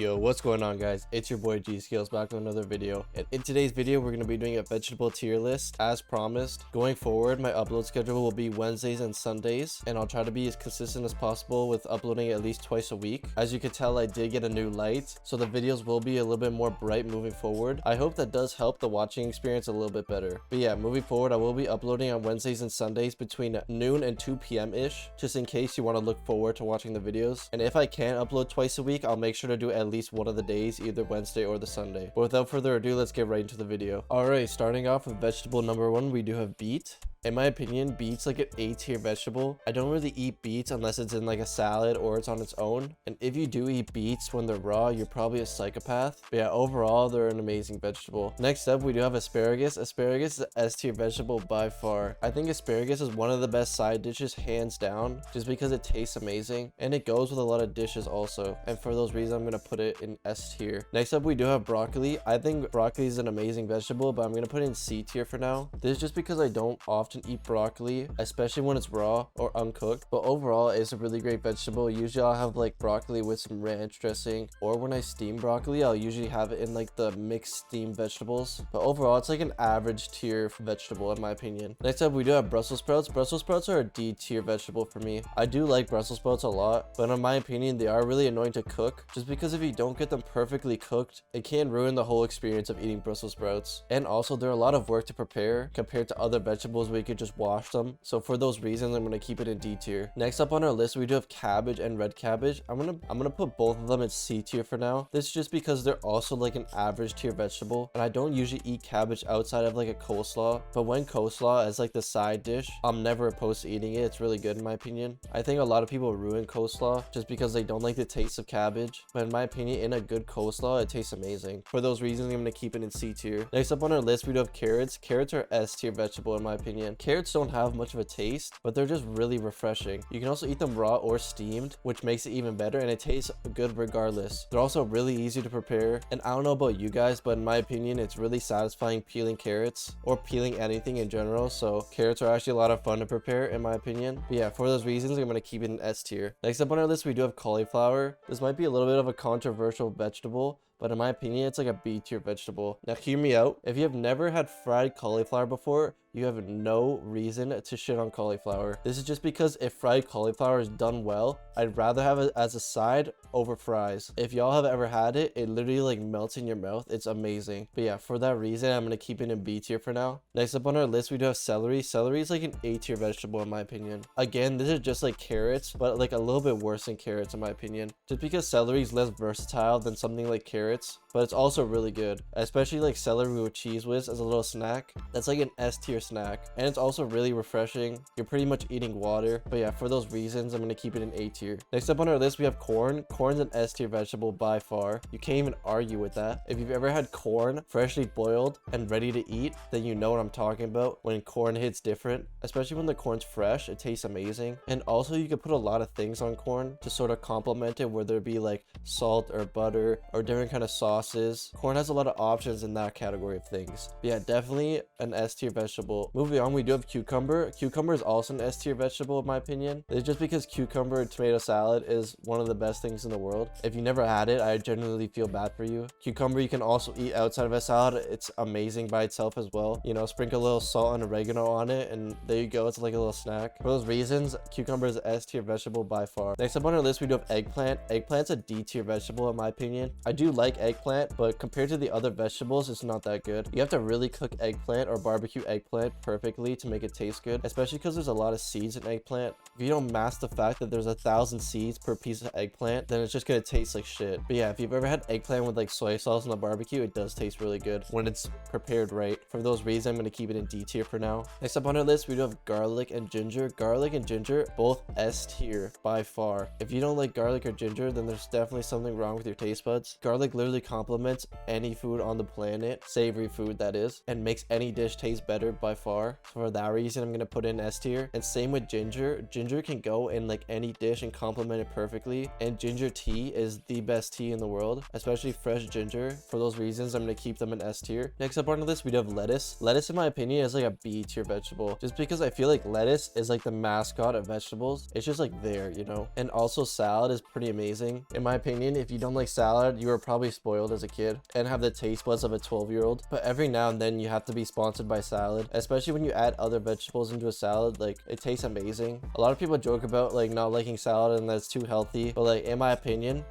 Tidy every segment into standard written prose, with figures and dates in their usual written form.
Yo, what's going on, guys? It's your boy Gscales back with another video, and in today's video we're going to be doing a vegetable tier list. As promised, going forward my upload schedule will be Wednesdays and Sundays, and I'll try to be as consistent as possible with uploading at least twice a week. As you can tell, I did get a new light, so the videos will be a little bit more bright moving forward. I hope that does help the watching experience a little bit better. But yeah, moving forward I will be uploading on Wednesdays and Sundays between noon and 2 p.m. ish, just in case you want to look forward to watching the videos. And if I can upload twice a week, I'll make sure to do at least one of the days, either Wednesday or the Sunday. But without further ado, let's get right into the video. Alright, starting off with vegetable number 1, we do have beet. In my opinion, beet's like an A tier vegetable. I don't really eat beets unless it's in like a salad or it's on its own. And if you do eat beets when they're raw, you're probably a psychopath. But yeah, overall, they're an amazing vegetable. Next up, we do have asparagus. Asparagus is an S tier vegetable by far. I think asparagus is one of the best side dishes, hands down, just because it tastes amazing. And it goes with a lot of dishes also. And for those reasons, I'm going to put it in S tier. Next up, we do have broccoli. I think broccoli is an amazing vegetable, but I'm going to put it in C tier for now. This is just because I don't often eat broccoli, especially when it's raw or uncooked. But overall, it's a really great vegetable. Usually I'll have like broccoli with some ranch dressing, or when I steam broccoli, I'll usually have it in like the mixed steamed vegetables. But overall, it's like an average tier vegetable in my opinion. Next up, we do have Brussels sprouts. Brussels sprouts are a D tier vegetable for me. I do like Brussels sprouts a lot, but in my opinion, they are really annoying to cook, just because if you don't get them perfectly cooked, it can ruin the whole experience of eating Brussels sprouts. And also, they're a lot of work to prepare compared to other vegetables where you could just wash them. So for those reasons, I'm going to keep it in D tier. Next up on our list, we do have cabbage and red cabbage. I'm gonna put both of them in C tier for now. This is just because they're also like an average tier vegetable, and I don't usually eat cabbage outside of like a coleslaw, but when coleslaw as like the side dish, I'm never opposed to eating it. It's really good in my opinion. I think a lot of people ruin coleslaw just because they don't like the taste of cabbage, but in my opinion, in a good coleslaw, it tastes amazing. For those reasons, I'm going to keep it in C tier. Next up on our list, we do have carrots. Carrots are S tier vegetable in my opinion. Carrots don't have much of a taste, but they're just really refreshing. You can also eat them raw or steamed, which makes it even better, and it tastes good regardless. They're also really easy to prepare, and I don't know about you guys, but in my opinion, it's really satisfying peeling carrots or peeling anything in general. So carrots are actually a lot of fun to prepare in my opinion. But yeah, for those reasons, I'm going to keep it in S tier. Next up on our list, we do have cauliflower. This might be a little bit of a controversial vegetable, but in my opinion, it's like a B tier vegetable. Now hear me out. If you have never had fried cauliflower before, you have no reason to shit on cauliflower. This is just because if fried cauliflower is done well, I'd rather have it as a side over fries. If y'all have ever had it, it literally like melts in your mouth. It's amazing. But yeah, for that reason, I'm going to keep it in B tier for now. Next up on our list, we do have celery. Celery is like an A tier vegetable in my opinion. Again, this is just like carrots, but like a little bit worse than carrots in my opinion. Just because celery is less versatile than something like carrots, but it's also really good, especially like celery with cheese whiz as a little snack. That's like an S tier snack, and it's also really refreshing. You're pretty much eating water. But yeah, for those reasons, I'm going to keep it in A tier. Next up on our list, we have corn. Corn's an S tier vegetable by far. You can't even argue with that. If you've ever had corn freshly boiled and ready to eat, then you know what I'm talking about when corn hits different, especially when the corn's fresh. It tastes amazing. And also, you could put a lot of things on corn to sort of complement it, whether it be like salt or butter or different kind of sauces. Corn has a lot of options in that category of things. But yeah, definitely an S tier vegetable. Moving on, we do have cucumber. Cucumber is also an S tier vegetable in my opinion. It's just because cucumber and tomato salad is one of the best things in the world. If you never had it, I genuinely feel bad for you. Cucumber you can also eat outside of a salad. It's amazing by itself as well. You know, sprinkle a little salt and oregano on it, and there you go. It's like a little snack. For those reasons, cucumber is an S tier vegetable by far. Next up on our list, we do have eggplant. Eggplant's a D tier vegetable in my opinion. I do like eggplant, but compared to the other vegetables, it's not that good. You have to really cook eggplant or barbecue eggplant perfectly to make it taste good, especially because there's a lot of seeds in eggplant. If you don't mask the fact that there's 1,000 seeds per piece of eggplant, then it's just gonna taste like shit. But yeah, if you've ever had eggplant with like soy sauce on the barbecue, it does taste really good when it's prepared right. For those reasons, I'm gonna keep it in D tier for now. Next up on our list, we do have garlic and ginger. Garlic and ginger, both S tier by far. If you don't like garlic or ginger, then there's definitely something wrong with your taste buds. Garlic literally complements any food on the planet, savory food that is, and makes any dish taste better by by far. So for that reason, I'm gonna put in S tier. And same with ginger. Ginger can go in like any dish and complement it perfectly. And ginger tea is the best tea in the world, especially fresh ginger. For those reasons, I'm gonna keep them in S tier. Next up on the list, we do have lettuce. Lettuce, in my opinion, is like a B tier vegetable, just because I feel like lettuce is like the mascot of vegetables. It's just like there, you know. And also salad is pretty amazing. In my opinion, if you don't like salad, you were probably spoiled as a kid and have the taste buds of a 12-year-old. But every now and then you have to be sponsored by salad, especially when you add other vegetables into a salad. Like, it tastes amazing. A lot of people joke about like not liking salad and that's too healthy, but like in my opinion,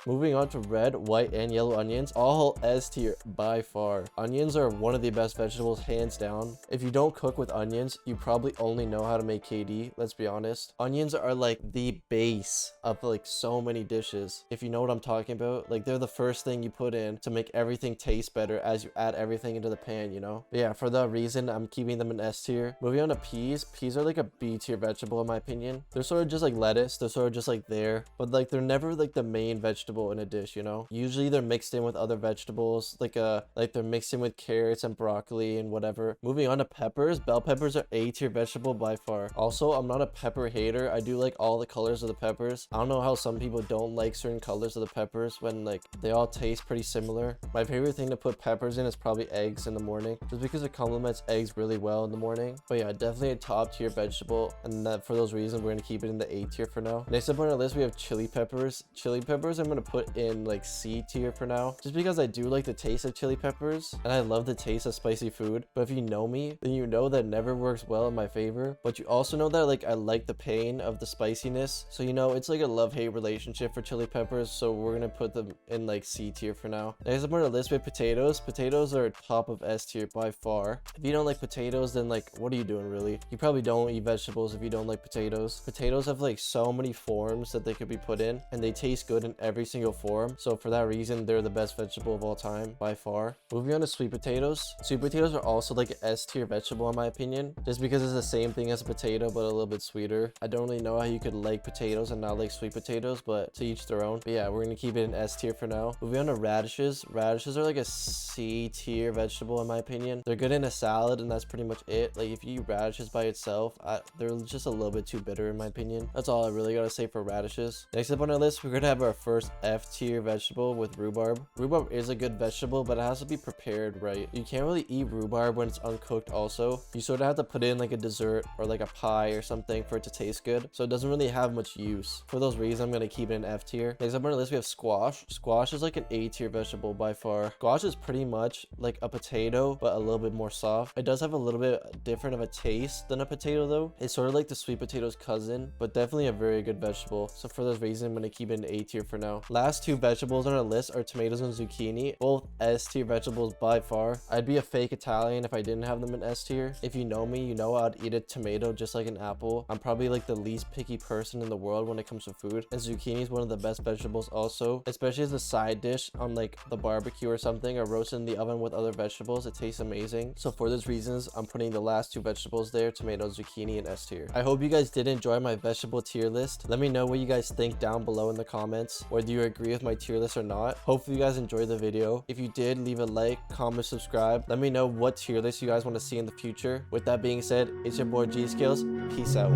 moving on to red, white, and yellow onions, all S tier by far. Onions are one of the best vegetables, hands down. If you don't cook with onions, you probably only know how to make KD, let's be honest. Onions are like the base of like so many dishes. If you know what I'm talking about, like they're the first thing you put in to make everything taste better as you add everything into the pan, you know? But yeah, for that reason, I'm keeping them in S tier. Moving on to peas. Peas are like a B tier vegetable in my opinion. They're sort of just like lettuce. They're sort of just like there, but like they're never like the main vegetable in a dish, you know. Usually they're mixed in with other vegetables, like they're mixed in with carrots and broccoli and whatever. Moving on to peppers. Bell peppers are A tier vegetable by far. Also, I'm not a pepper hater. I do like all the colors of the peppers. I don't know how some people don't like certain colors of the peppers when like they all taste pretty similar. My favorite thing to put peppers in is probably eggs in the morning, just because it complements eggs really well in the morning. But yeah, definitely a top tier vegetable, and that for those reasons we're gonna keep it in the A tier for now. Next up on our list, we have chili peppers. Chili peppers I'm gonna put in like C tier for now, just because I do like the taste of chili peppers and I love the taste of spicy food. But if you know me, then you know that never works well in my favor, but you also know that like I like the pain of the spiciness, so you know it's like a love-hate relationship for chili peppers. So we're gonna put them in like C tier for now. Next up on our list, we have potatoes. Potatoes are top of S tier by far. If you don't like potatoes, then like what are you doing really? You probably don't eat vegetables if you don't like potatoes. Potatoes have like so many forms that they could be put in, and they taste good in every single form. So for that reason, they're the best vegetable of all time by far. Moving on to sweet potatoes. Sweet potatoes are also like an S tier vegetable in my opinion, just because it's the same thing as a potato but a little bit sweeter. I don't really know how you could like potatoes and not like sweet potatoes, but to each their own. But yeah, we're gonna keep it in S tier for now. Moving on to radishes. Radishes are like a C tier vegetable in my opinion. They're good in a salad and that's pretty much it. Like if you eat radishes by itself, they're just a little bit too bitter in my opinion. That's all I really gotta say for radishes. Next up on our list, we're gonna have our first F tier vegetable with rhubarb. Rhubarb is a good vegetable, but it has to be prepared right. You can't really eat rhubarb when it's uncooked also. You sort of have to put it in like a dessert or like a pie or something for it to taste good, so it doesn't really have much use. For those reasons, I'm gonna keep it in F tier. Next up on our list, we have squash. Squash is like an A tier vegetable by far. Squash is pretty much like a potato but a little bit more soft. It does have a little bit different of a taste than a potato though. It's sort of like the sweet potato's cousin, but definitely a very good vegetable. So for those reasons, I'm gonna keep it in A tier for now. Last two vegetables on our list are tomatoes and zucchini, both S tier vegetables by far. I'd be a fake Italian if I didn't have them in S tier. If you know me, you know I'd eat a tomato just like an apple. I'm probably like the least picky person in the world when it comes to food, and zucchini is one of the best vegetables also, especially as a side dish on like the barbecue or something, or roasted in the oven with other vegetables. It tastes amazing. So for those reasons, I'm putting the last two vegetables there, tomato, zucchini, and S tier. I hope you guys did enjoy my vegetable tier list. Let me know what you guys think down below in the comments, or do you agree with my tier list or not. Hopefully you guys enjoyed the video. If you did, leave a like, comment, subscribe. Let me know what tier list you guys want to see in the future. With that being said, it's your boy Gscales. Peace out.